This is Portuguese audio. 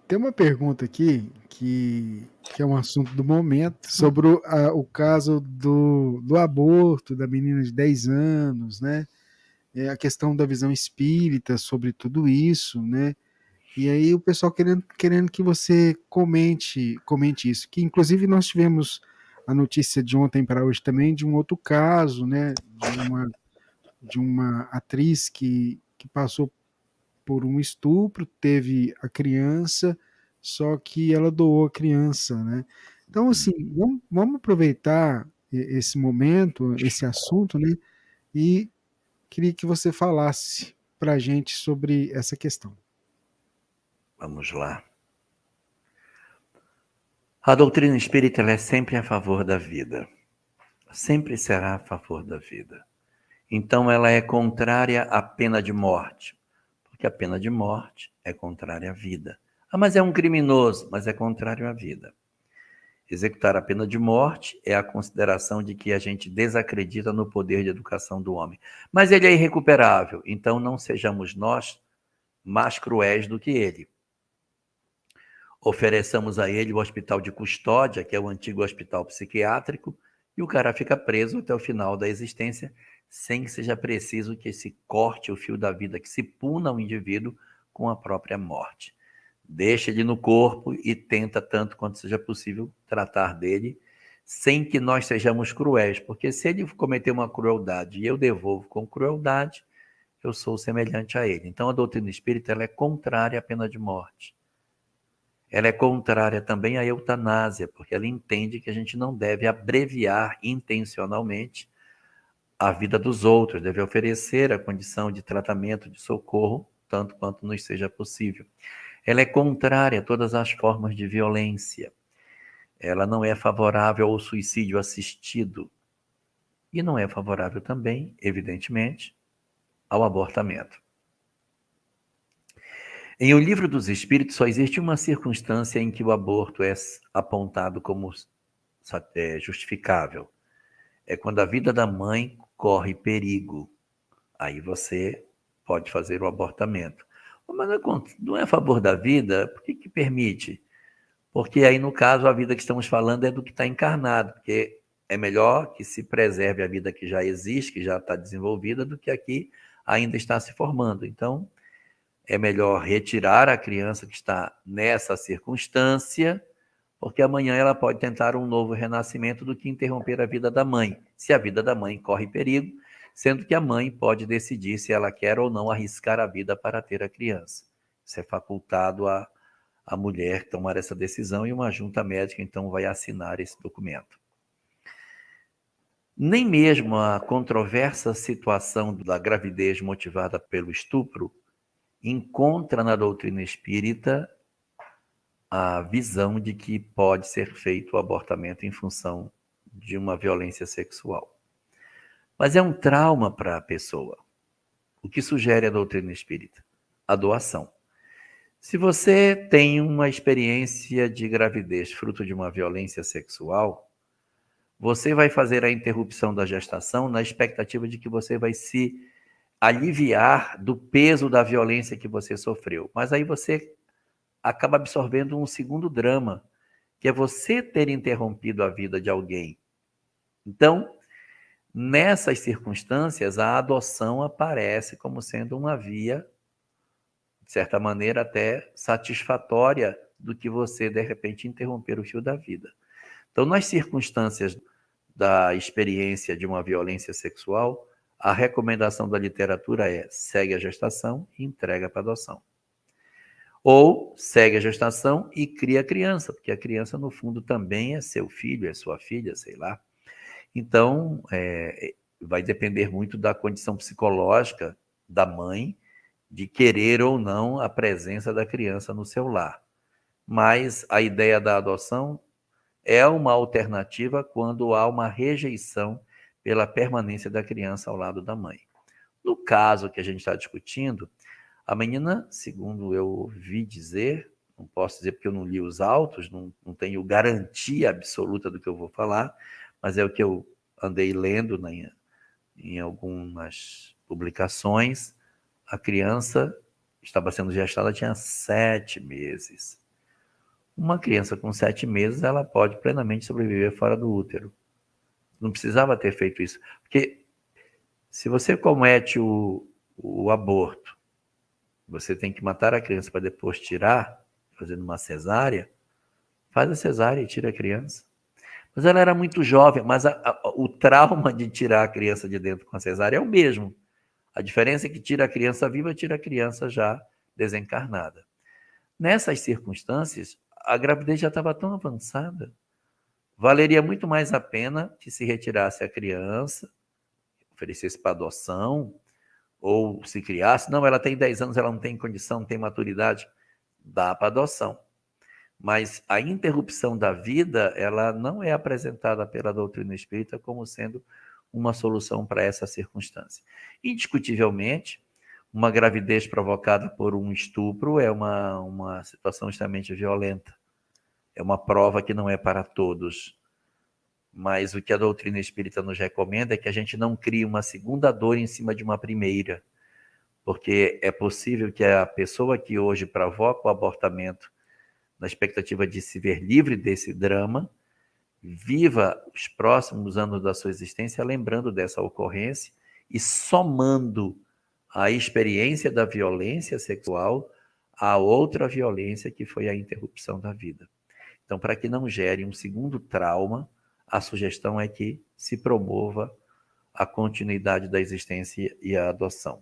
Tem uma pergunta aqui que é um assunto do momento, sobre o caso do aborto da menina de 10 anos, né? A questão da visão espírita sobre tudo isso, né? E aí o pessoal querendo que você comente isso, que inclusive nós tivemos a notícia de ontem para hoje também de um outro caso, né? De uma atriz que passou por um estupro, teve a criança, só que ela doou a criança, né? Então, assim, vamos aproveitar esse momento, esse assunto, né? E queria que você falasse para a gente sobre essa questão. Vamos lá. A doutrina espírita ela é sempre a favor da vida. Sempre será a favor da vida. Então ela é contrária à pena de morte, porque a pena de morte é contrária à vida. Ah, mas é um criminoso, mas é contrário à vida. Executar a pena de morte é a consideração de que a gente desacredita no poder de educação do homem. Mas ele é irrecuperável, então não sejamos nós mais cruéis do que ele. Ofereçamos a ele o hospital de custódia, que é o antigo hospital psiquiátrico, e o cara fica preso até o final da existência, sem que seja preciso que se corte o fio da vida, que se puna o indivíduo com a própria morte. Deixa ele no corpo e tenta, tanto quanto seja possível, tratar dele, sem que nós sejamos cruéis, porque se ele cometer uma crueldade e eu devolvo com crueldade, eu sou semelhante a ele. Então a doutrina espírita ela é contrária à pena de morte. Ela é contrária também à eutanásia, porque ela entende que a gente não deve abreviar intencionalmente a vida dos outros, deve oferecer a condição de tratamento, de socorro, tanto quanto nos seja possível. Ela é contrária a todas as formas de violência. Ela não é favorável ao suicídio assistido. E não é favorável também, evidentemente, ao abortamento. Em O Livro dos Espíritos, só existe uma circunstância em que o aborto é apontado como justificável. É quando a vida da mãe corre perigo. Aí você pode fazer o abortamento. Mas não é a favor da vida? Por que permite? Porque aí, no caso, a vida que estamos falando é do que está encarnado, porque é melhor que se preserve a vida que já existe, que já está desenvolvida, do que aqui ainda está se formando. Então, é melhor retirar a criança que está nessa circunstância, porque amanhã ela pode tentar um novo renascimento do que interromper a vida da mãe, se a vida da mãe corre perigo, sendo que a mãe pode decidir se ela quer ou não arriscar a vida para ter a criança. Isso é facultado à mulher tomar essa decisão e uma junta médica então vai assinar esse documento. Nem mesmo a controversa situação da gravidez motivada pelo estupro encontra na doutrina espírita a visão de que pode ser feito o abortamento em função de uma violência sexual. Mas é um trauma para a pessoa. O que sugere a doutrina espírita? A doação. Se você tem uma experiência de gravidez fruto de uma violência sexual, você vai fazer a interrupção da gestação na expectativa de que você vai se aliviar do peso da violência que você sofreu. Mas aí você acaba absorvendo um segundo drama, que é você ter interrompido a vida de alguém. Então, nessas circunstâncias, a adoção aparece como sendo uma via, de certa maneira, até satisfatória do que você, de repente, interromper o fio da vida. Então, nas circunstâncias da experiência de uma violência sexual, a recomendação da literatura é segue a gestação e entrega para adoção. Ou segue a gestação e cria a criança, porque a criança, no fundo, também é seu filho, é sua filha, sei lá. Então, vai depender muito da condição psicológica da mãe, de querer ou não a presença da criança no seu lar. Mas a ideia da adoção é uma alternativa quando há uma rejeição pela permanência da criança ao lado da mãe. No caso que a gente está discutindo, a menina, segundo eu ouvi dizer, não posso dizer porque eu não li os autos, não tenho garantia absoluta do que eu vou falar, mas é o que eu andei lendo em algumas publicações. A criança estava sendo gestada, tinha 7 meses. Uma criança com 7 meses, ela pode plenamente sobreviver fora do útero. Não precisava ter feito isso. Porque se você comete o aborto, você tem que matar a criança para depois tirar, fazendo uma cesárea, faz a cesárea e tira a criança. Mas ela era muito jovem, mas o trauma de tirar a criança de dentro com a cesárea é o mesmo. A diferença é que tira a criança viva, tira a criança já desencarnada. Nessas circunstâncias, a gravidez já estava tão avançada, valeria muito mais a pena que se retirasse a criança, oferecesse para adoção, ou se criasse. Não, ela tem 10 anos, ela não tem condição, não tem maturidade, dá para adoção. Mas a interrupção da vida, ela não é apresentada pela doutrina espírita como sendo uma solução para essa circunstância. Indiscutivelmente, uma gravidez provocada por um estupro é uma situação extremamente violenta. É uma prova que não é para todos. Mas o que a doutrina espírita nos recomenda é que a gente não crie uma segunda dor em cima de uma primeira. Porque é possível que a pessoa que hoje provoca o abortamento, na expectativa de se ver livre desse drama, viva os próximos anos da sua existência lembrando dessa ocorrência e somando a experiência da violência sexual a outra violência que foi a interrupção da vida. Então, para que não gere um segundo trauma, a sugestão é que se promova a continuidade da existência e a adoção.